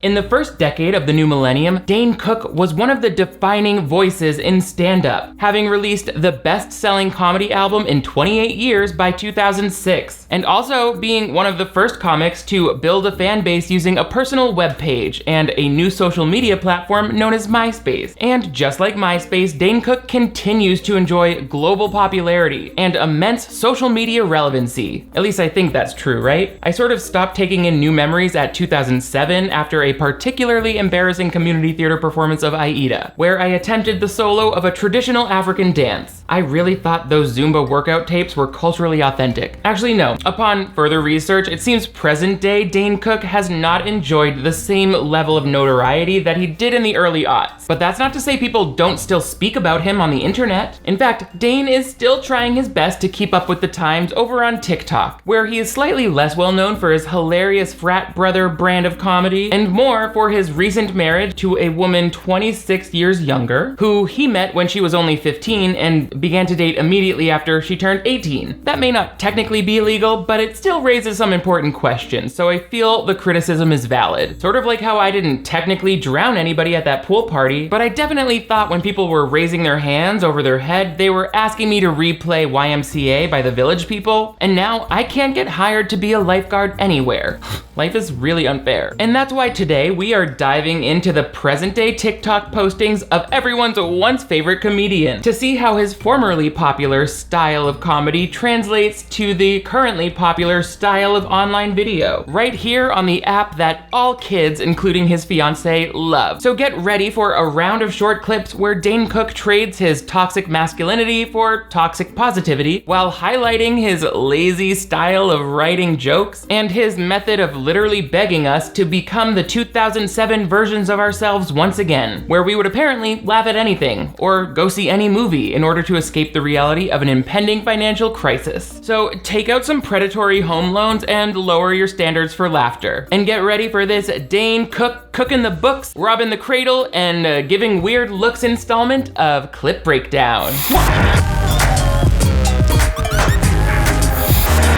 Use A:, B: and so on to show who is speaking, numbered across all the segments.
A: In the first decade of the new millennium, Dane Cook was one of the defining voices in stand-up, having released the best-selling comedy album in 28 years by 2006, and also being one of the first comics to build a fan base using a personal web page and a new social media platform known as MySpace. And just like MySpace, Dane Cook continues to enjoy global popularity and immense social media relevancy. At least I think that's true, right? I sort of stopped taking in new memories at 2007 after a particularly embarrassing community theater performance of Aida, where I attempted the solo of a traditional African dance. I really thought those Zumba workout tapes were culturally authentic. Actually, no. Upon further research, it seems present-day Dane Cook has not enjoyed the same level of notoriety that he did in the early aughts. But that's not to say people don't still speak about him on the internet. In fact, Dane is still trying his best to keep up with the times over on TikTok, where he is slightly less well known for his hilarious frat brother brand of comedy, and more for his recent marriage to a woman 26 years younger, who he met when she was only 15 and began to date immediately after she turned 18. That may not technically be illegal, but it still raises some important questions, so I feel the criticism is valid. Sort of like how I didn't technically drown anybody at that pool party, but I definitely thought when people were raising their hands over their head, they were asking me to replay YMCA by the Village People, and now I can't get hired to be a lifeguard anywhere. Life is really unfair. And that's why today we are diving into the present day TikTok postings of everyone's once favorite comedian to see how his formerly popular style of comedy translates to the currently popular style of online video, right here on the app that all kids, including his fiance, love. So get ready for a round of short clips where Dane Cook trades his toxic masculinity for toxic positivity while highlighting his lazy style of writing jokes and his method of literally begging us to become the 2007 versions of ourselves once again, where we would apparently laugh at anything or go see any movie in order to escape the reality of an impending financial crisis. So take out some predatory home loans and lower your standards for laughter. And get ready for this Dane Cook cooking the books, robbing the cradle, and giving weird looks installment of Clip Breakdown.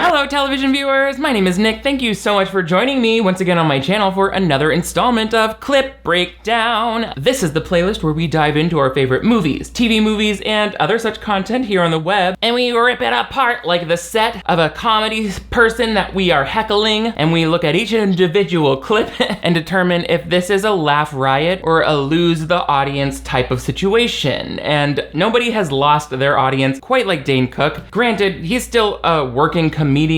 A: Hello television viewers, my name is Nick. Thank you so much for joining me once again on my channel for another installment of Clip Breakdown. This is the playlist where we dive into our favorite movies, TV movies, and other such content here on the web, and we rip it apart like the set of a comedy person that we are heckling, and we look at each individual clip and determine if this is a laugh riot or a lose the audience type of situation. And nobody has lost their audience quite like Dane Cook. Granted, he's still a working comedian.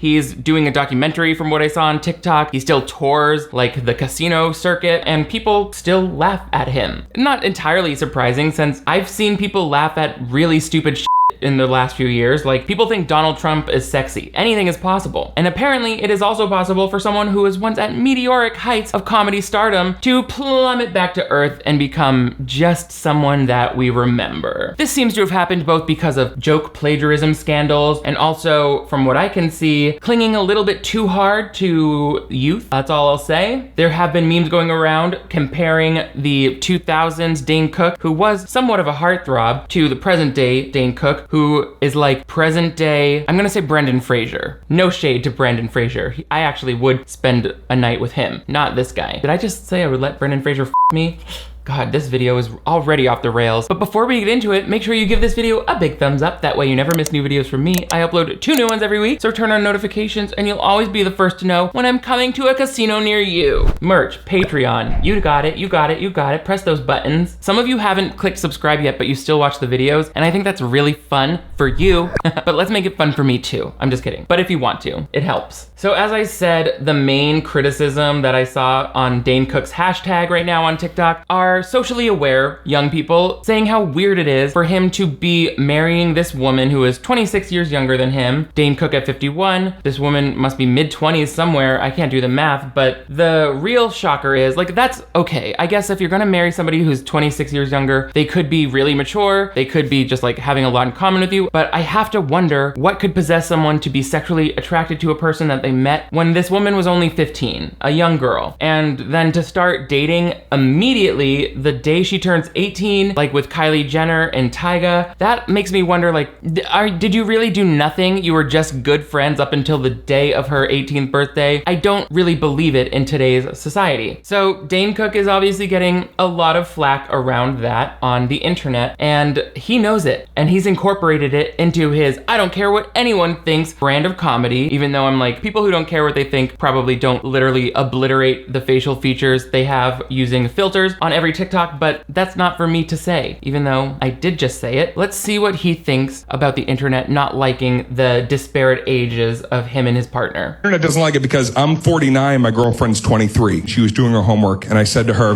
A: He's doing a documentary from what I saw on TikTok. He still tours like the casino circuit and people still laugh at him. Not entirely surprising since I've seen people laugh at really stupid shit in the last few years. Like, people think Donald Trump is sexy. Anything is possible. And apparently it is also possible for someone who was once at meteoric heights of comedy stardom to plummet back to earth and become just someone that we remember. This seems to have happened both because of joke plagiarism scandals and also, from what I can see, clinging a little bit too hard to youth. That's all I'll say. There have been memes going around comparing the 2000s Dane Cook, who was somewhat of a heartthrob, to the present day Dane Cook, who is like present day, I'm gonna say Brendan Fraser. No shade to Brendan Fraser. I actually would spend a night with him, not this guy. Did I just say I would let Brendan Fraser f me? God, this video is already off the rails. But before we get into it, make sure you give this video a big thumbs up. That way you never miss new videos from me. I upload 2 new ones every week, so turn on notifications and you'll always be the first to know when I'm coming to a casino near you. Merch, Patreon, you got it, you got it, you got it. Press those buttons. Some of you haven't clicked subscribe yet, but you still watch the videos, and I think that's really fun for you. But let's make it fun for me too. I'm just kidding. But if you want to, it helps. So as I said, the main criticism that I saw on Dane Cook's hashtag right now on TikTok are socially aware young people saying how weird it is for him to be marrying this woman who is 26 years younger than him. Dane Cook at 51. This woman must be mid-20s somewhere. I can't do the math, but the real shocker is, like, that's okay. I guess if you're gonna marry somebody who's 26 years younger, they could be really mature. They could be just like having a lot in common with you, but I have to wonder what could possess someone to be sexually attracted to a person that they met when this woman was only 15, a young girl, and then to start dating immediately be the day she turns 18, like with Kylie Jenner and Tyga. That makes me wonder, like, did you really do nothing? You were just good friends up until the day of her 18th birthday? I don't really believe it in today's society. So Dane Cook is obviously getting a lot of flack around that on the internet, and he knows it, and he's incorporated it into his I don't care what anyone thinks brand of comedy, even though I'm like, people who don't care what they think probably don't literally obliterate the facial features they have using filters on every TikTok, but that's not for me to say, even though I did just say it. Let's see what he thinks about the internet not liking the disparate ages of him and his partner.
B: The internet doesn't like it because I'm 49, my girlfriend's 23. She was doing her homework, and I said to her,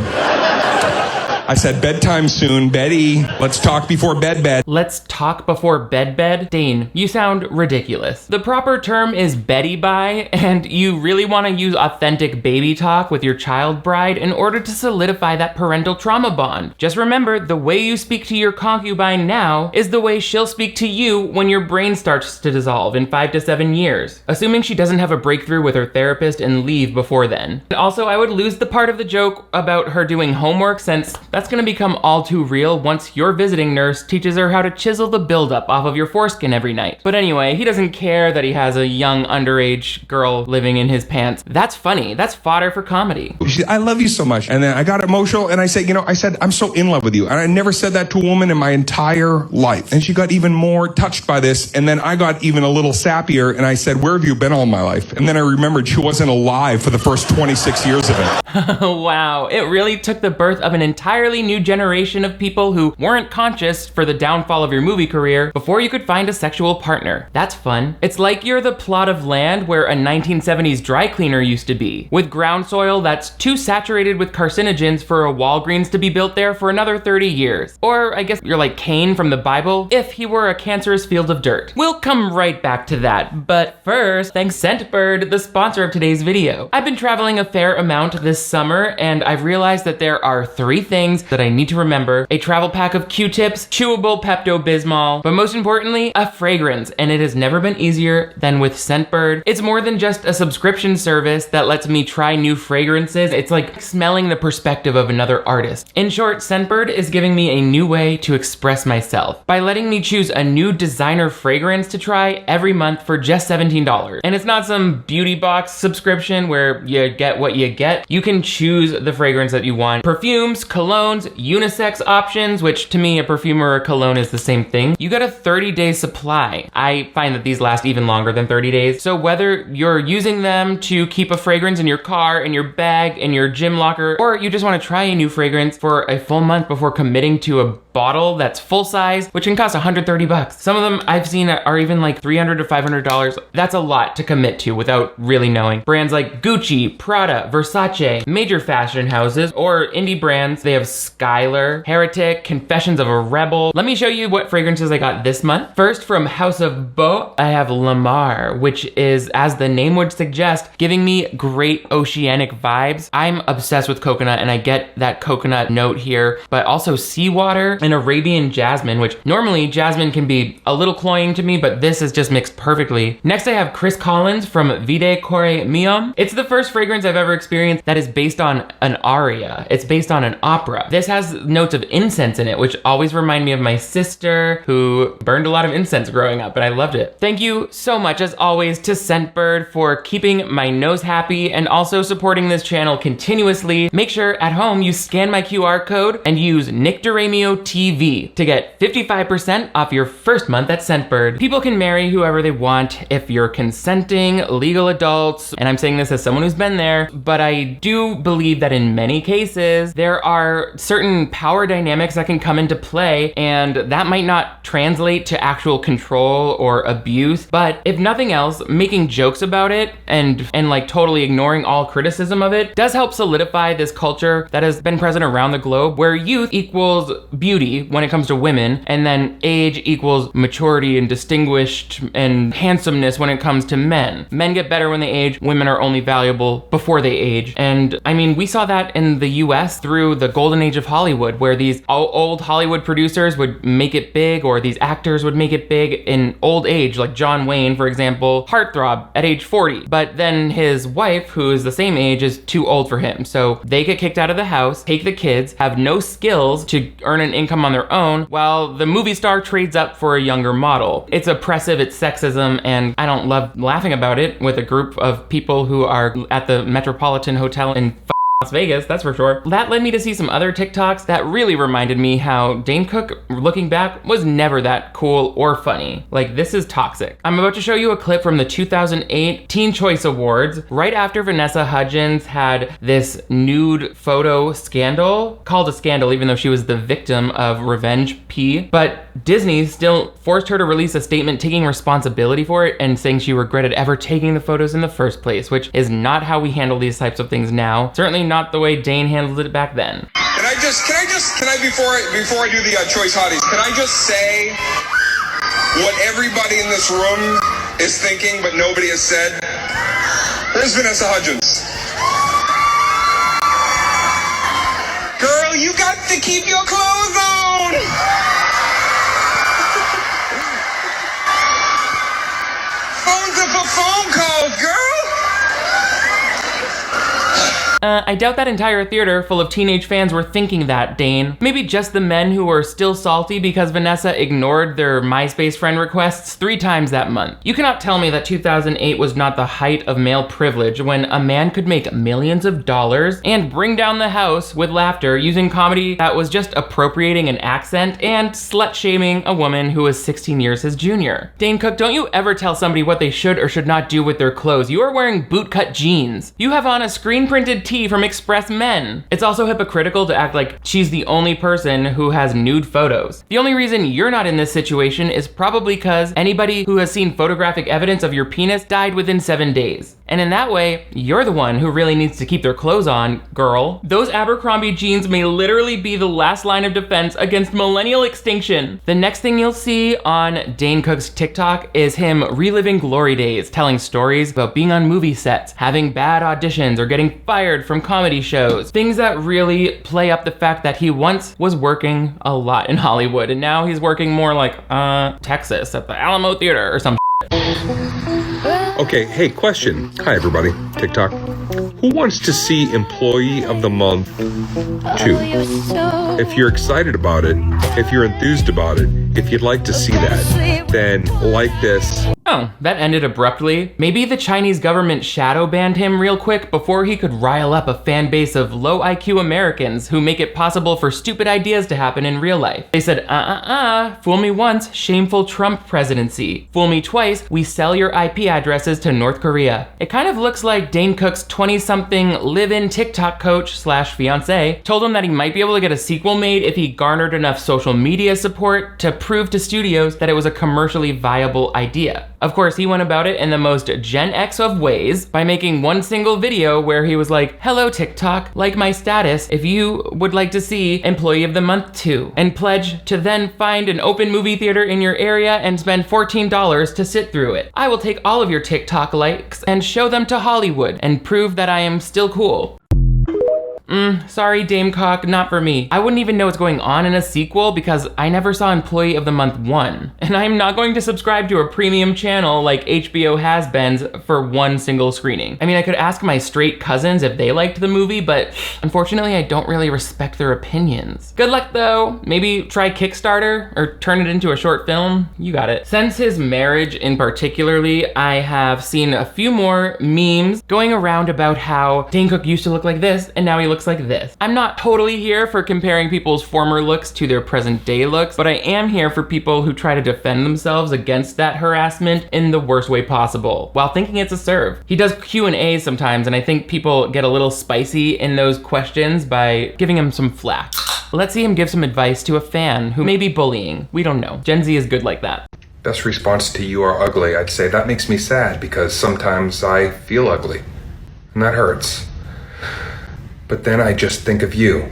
B: bedtime soon, Betty. Let's talk before bed.
A: Let's talk before bed. Dane, you sound ridiculous. The proper term is Betty bye, and you really want to use authentic baby talk with your child bride in order to solidify that parental trauma bond. Just remember, the way you speak to your concubine now is the way she'll speak to you when your brain starts to dissolve in 5 to 7 years, assuming she doesn't have a breakthrough with her therapist and leave before then. And also, I would lose the part of the joke about her doing homework, since that's gonna become all too real once your visiting nurse teaches her how to chisel the buildup off of your foreskin every night. But anyway, he doesn't care that he has a young underage girl living in his pants. That's funny. That's fodder for comedy.
B: She said, I love you so much. And then I got emotional, and I said, I'm so in love with you. And I never said that to a woman in my entire life. And she got even more touched by this. And then I got even a little sappier, and I said, where have you been all my life? And then I remembered she wasn't alive for the first 26 years of it.
A: Wow, it really took the birth of an entirely new generation of people who weren't conscious for the downfall of your movie career before you could find a sexual partner. That's fun. It's like you're the plot of land where a 1970s dry cleaner used to be, with ground soil that's too saturated with carcinogens for a Walgreens to be built there for another 30 years. Or I guess you're like Cain from the Bible, if he were a cancerous field of dirt. We'll come right back to that, but first, thanks Scentbird, the sponsor of today's video. I've been traveling a fair amount this summer, and I've realized that there are 3 things that I need to remember: a travel pack of Q-tips, chewable Pepto-Bismol, but most importantly, a fragrance, and it has never been easier than with Scentbird. It's more than just a subscription service that lets me try new fragrances. It's like smelling the perspective of another artist. In short, Scentbird is giving me a new way to express myself by letting me choose a new designer fragrance to try every month for just $17. And it's not some beauty box subscription where you get what you get. You can choose the fragrance that you want. Perfumes, colognes, unisex options, which to me, a perfume or a cologne is the same thing. You get a 30-day supply. I find that these last even longer than 30 days. So whether you're using them to keep a fragrance in your car, in your bag, in your gym locker, or you just want to try a new fragrance for a full month before committing to a bottle that's full size, which can cost $130. Some of them I've seen are even like $300 to $500. That's a lot to commit to without really knowing. Brands like Gucci, Prada, Versace, major fashion houses, or indie brands. They have Skylar, Heretic, Confessions of a Rebel. Let me show you what fragrances I got this month. First, from House of Beau, I have Lamar, which is, as the name would suggest, giving me great oceanic vibes. I'm obsessed with coconut, and I get that coconut note here, but also seawater and Arabian jasmine, which normally jasmine can be a little cloying to me, but this is just mixed perfectly. Next, I have Chris Collins from Vide Core Mium. It's the first fragrance I've ever experienced that is based on an aria. It's based on an opera. This has notes of incense in it, which always remind me of my sister, who burned a lot of incense growing up, and I loved it. Thank you so much, as always, to Scentbird for keeping my nose happy and also supporting this channel continuously. Make sure at home you scan my QR code and use DiRamio TV to get 55% off your first month at Scentbird. People can marry whoever they want if you're consenting, legal adults, and I'm saying this as someone who's been there, but I do believe that in many cases, there are certain power dynamics that can come into play, and that might not translate to actual control or abuse, but if nothing else, making jokes about it and like totally ignoring all criticism of it does help solidify this culture that has been present around the globe, where youth equals beauty beauty when it comes to women, and then age equals maturity and distinguished and handsomeness when it comes to men. Men get better when they age, women are only valuable before they age. And I mean, we saw that in the US through the golden age of Hollywood, where these old Hollywood producers would make it big, or these actors would make it big in old age, like John Wayne, for example, heartthrob at age 40. But then his wife, who is the same age, is too old for him. So they get kicked out of the house, take the kids, have no skills to earn an income on their own, while the movie star trades up for a younger model. It's oppressive, it's sexism, and I don't love laughing about it with a group of people who are at the Metropolitan Hotel in Las Vegas, that's for sure. That led me to see some other TikToks that really reminded me how Dane Cook, looking back, was never that cool or funny. Like, this is toxic. I'm about to show you a clip from the 2008 Teen Choice Awards, right after Vanessa Hudgens had this nude photo scandal, called a scandal even though she was the victim of revenge P. But Disney still forced her to release a statement taking responsibility for it and saying she regretted ever taking the photos in the first place, which is not how we handle these types of things now. Certainly not the way Dane handled it back then.
B: Can I before I do the choice hotties, can I just say what everybody in this room is thinking but nobody has said? Where's Vanessa Hudgens? Girl, you got to keep your clothes on! Phones are for phone calls, girl!
A: I doubt that entire theater full of teenage fans were thinking that, Dane. Maybe just the men who were still salty because Vanessa ignored their MySpace friend requests 3 times that month. You cannot tell me that 2008 was not the height of male privilege when a man could make millions of dollars and bring down the house with laughter using comedy that was just appropriating an accent and slut-shaming a woman who was 16 years his junior. Dane Cook, don't you ever tell somebody what they should or should not do with their clothes. You are wearing bootcut jeans. You have on a screen-printed tee from Express Men. It's also hypocritical to act like she's the only person who has nude photos. The only reason you're not in this situation is probably because anybody who has seen photographic evidence of your penis died within 7 days. And in that way, you're the one who really needs to keep their clothes on, girl. Those Abercrombie jeans may literally be the last line of defense against millennial extinction. The next thing you'll see on Dane Cook's TikTok is him reliving glory days, telling stories about being on movie sets, having bad auditions, or getting fired from comedy shows. Things that really play up the fact that he once was working a lot in Hollywood, and now he's working more like, Texas at the Alamo Theater or some
B: Okay, hey, question. Hi, everybody. TikTok. Who wants to see Employee of the Month 2? If you're excited about it, if you're enthused about it, if you'd like to see that, then like this.
A: Oh, that ended abruptly. Maybe the Chinese government shadow banned him real quick before he could rile up a fan base of low IQ Americans who make it possible for stupid ideas to happen in real life. They said, fool me once, shameful Trump presidency. Fool me twice, we sell your IP addresses to North Korea. It kind of looks like Dane Cook's 20-something live-in TikTok coach / fiance told him that he might be able to get a sequel made if he garnered enough social media support to prove to studios that it was a commercially viable idea. Of course, he went about it in the most Gen X of ways by making one single video where he was like, hello TikTok, like my status if you would like to see Employee of the Month 2, and pledge to then find an open movie theater in your area and spend $14 to sit through it. I will take all of your TikTok likes and show them to Hollywood and prove that I am still cool. Sorry, Dame Cock, not for me. I wouldn't even know what's going on in a sequel because I never saw Employee of the Month 1. And I'm not going to subscribe to a premium channel like HBO has-beens for one single screening. I mean, I could ask my straight cousins if they liked the movie, but unfortunately I don't really respect their opinions. Good luck though. Maybe try Kickstarter or turn it into a short film. You got it. Since his marriage in particularly, I have seen a few more memes going around about how Dane Cook used to look like this and now he looks like this. I'm not totally here for comparing people's former looks to their present day looks, but I am here for people who try to defend themselves against that harassment in the worst way possible, while thinking it's a serve. He does Q&As sometimes, and I think people get a little spicy in those questions by giving him some flack. Let's see him give some advice to a fan who may be bullying. We don't know. Gen Z is good like that.
B: Best response to "you are ugly," I'd say that makes me sad because sometimes I feel ugly, and that hurts. But then I just think of you.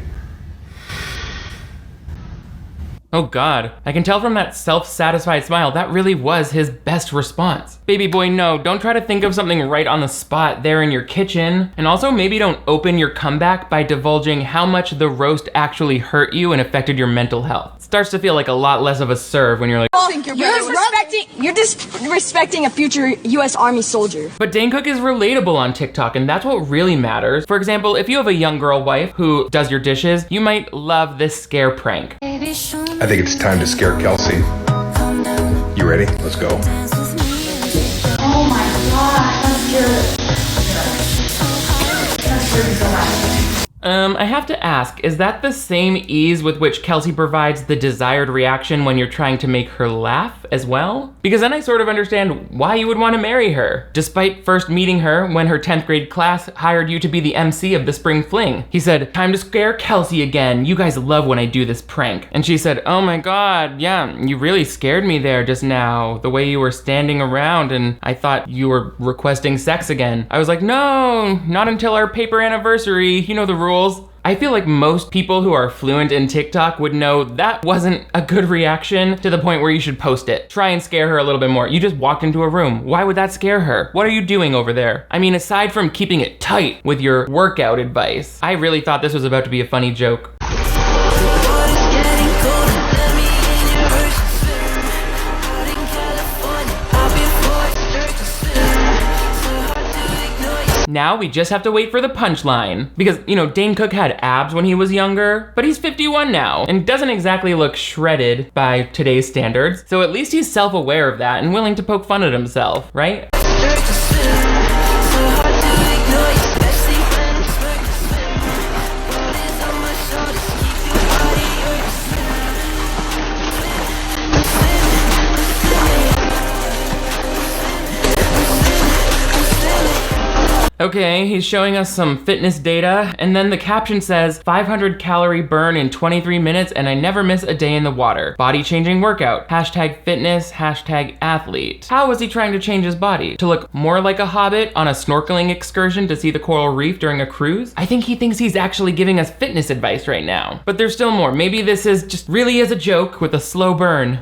A: Oh God, I can tell from that self-satisfied smile that really was his best response. Baby boy, no, don't try to think of something right on the spot there in your kitchen. And also maybe don't open your comeback by divulging how much the roast actually hurt you and affected your mental health. It starts to feel like a lot less of a serve when you're like,
C: You're disrespecting a future U.S. Army soldier.
A: But Dane Cook is relatable on TikTok, and that's what really matters. For example, if you have a young girl wife who does your dishes, you might love this scare prank.
B: I think it's time to scare Kelsey. You ready? Let's go.
D: Oh my god, that's good. That's really so much.
A: I have to ask, is that the same ease with which Kelsey provides the desired reaction when you're trying to make her laugh as well? Because then I sort of understand why you would want to marry her, despite first meeting her when her 10th grade class hired you to be the MC of the spring fling. He said, time to scare Kelsey again. You guys love when I do this prank. And she said, oh my god, yeah, you really scared me there just now. The way you were standing around and I thought you were requesting sex again. I was like, no, not until our paper anniversary. You know the rules. I feel like most people who are fluent in TikTok would know that wasn't a good reaction to the point where you should post it. Try and scare her a little bit more. You just walked into a room. Why would that scare her? What are you doing over there? I mean, aside from keeping it tight with your workout advice, I really thought this was about to be a funny joke. Now we just have to wait for the punchline. Because, you know, Dane Cook had abs when he was younger, but he's 51 now and doesn't exactly look shredded by today's standards. So at least he's self-aware of that and willing to poke fun at himself, right? Okay, he's showing us some fitness data, and then the caption says, 500 calorie burn in 23 minutes and I never miss a day in the water. Body changing workout. Hashtag fitness, hashtag athlete. How was he trying to change his body? To look more like a hobbit on a snorkeling excursion to see the coral reef during a cruise? I think he thinks he's actually giving us fitness advice right now. But there's still more. Maybe this is just really is a joke with a slow burn.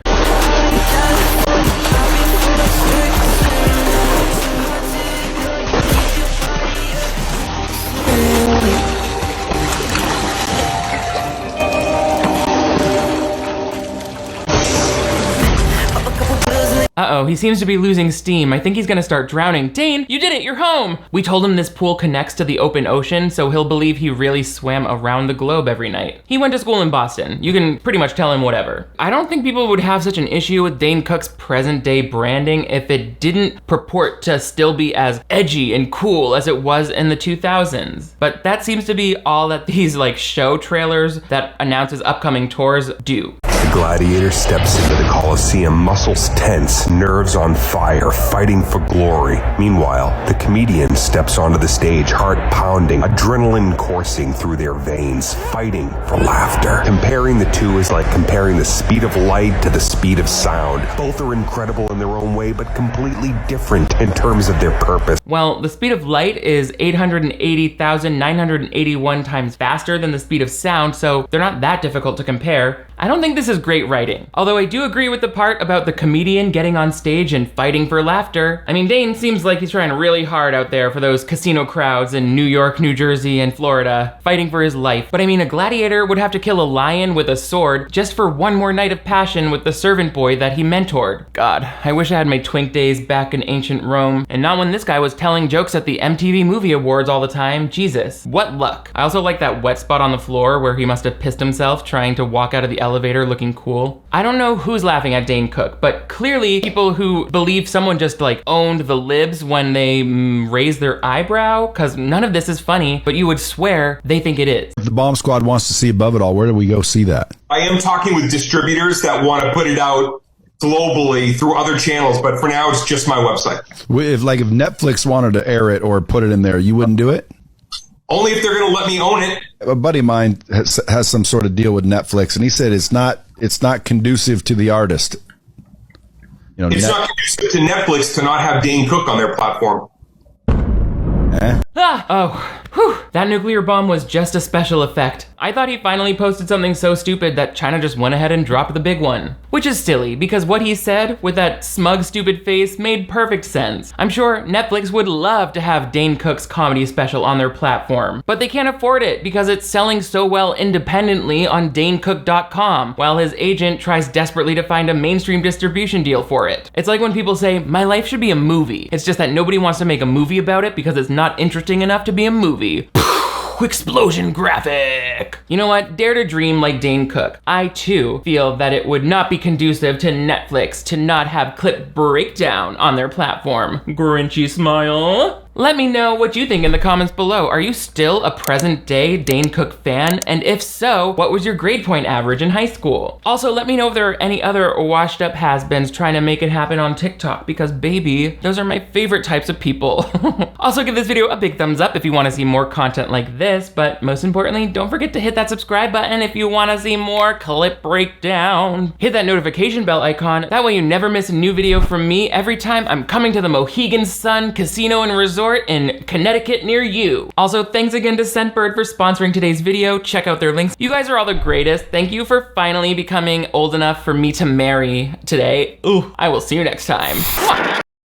A: Uh-oh, he seems to be losing steam. I think he's gonna start drowning. Dane, you did it, you're home! We told him this pool connects to the open ocean, so he'll believe he really swam around the globe every night. He went to school in Boston. You can pretty much tell him whatever. I don't think people would have such an issue with Dane Cook's present day branding if it didn't purport to still be as edgy and cool as it was in the 2000s. But that seems to be all that these like show trailers that announce his upcoming tours do.
E: The Gladiator steps into the Coliseum, muscles tense, nerves on fire, fighting for glory. Meanwhile, the comedian steps onto the stage, heart pounding, adrenaline coursing through their veins, fighting for laughter. Comparing the two is like comparing the speed of light to the speed of sound. Both are incredible in their own way, but completely different in terms of their purpose.
A: Well, the speed of light is 880,981 times faster than the speed of sound, so they're not that difficult to compare. I don't think this is great writing. Although I do agree with the part about the comedian getting on stage and fighting for laughter. I mean, Dane seems like he's trying really hard out there for those casino crowds in New York, New Jersey, and Florida, fighting for his life. But I mean, a gladiator would have to kill a lion with a sword just for one more night of passion with the servant boy that he mentored. God, I wish I had my twink days back in ancient Rome, and not when this guy was telling jokes at the MTV Movie Awards all the time. Jesus, what luck. I also like that wet spot on the floor where he must have pissed himself trying to walk out of the elevator looking cool. I don't know who's laughing at Dane Cook, but clearly people who believe someone just like owned the libs when they raised their eyebrow, because none of this is funny, but you would swear they think it is.
F: If the Bomb Squad wants to see Above It All, where do we go see that?
B: I am talking with distributors that want to put it out globally through other channels, but for now it's just my website.
F: If Netflix wanted to air it or put it in there, you wouldn't do it?
B: Only if they're going to let me own it.
F: A buddy of mine has some sort of deal with Netflix, and he said it's not conducive to the artist. You know,
B: it's not conducive to Netflix to not have Dane Cook on their platform.
A: Oh, Whew, that nuclear bomb was just a special effect. I thought he finally posted something so stupid that China just went ahead and dropped the big one. Which is silly, because what he said, with that smug, stupid face, made perfect sense. I'm sure Netflix would love to have Dane Cook's comedy special on their platform, but they can't afford it because it's selling so well independently on DaneCook.com, while his agent tries desperately to find a mainstream distribution deal for it. It's like when people say, my life should be a movie. It's just that nobody wants to make a movie about it because it's not interesting enough to be a movie. Explosion graphic. You know what? Dare to dream like Dane Cook. I too feel that it would not be conducive to Netflix to not have Clip Breakdown on their platform. Grinchy smile. Let me know what you think in the comments below. Are you still a present day Dane Cook fan? And if so, what was your grade point average in high school? Also, let me know if there are any other washed up has-beens trying to make it happen on TikTok, because baby, those are my favorite types of people. Also, give this video a big thumbs up if you want to see more content like this, but most importantly, don't forget to hit that subscribe button if you want to see more Clip Breakdown. Hit that notification bell icon, that way you never miss a new video from me every time I'm coming to the Mohegan Sun Casino and Resort in Connecticut near you. Also, thanks again to Scentbird for sponsoring today's video. Check out their links. You guys are all the greatest. Thank you for finally becoming old enough for me to marry today. Ooh, I will see you next time. Mwah!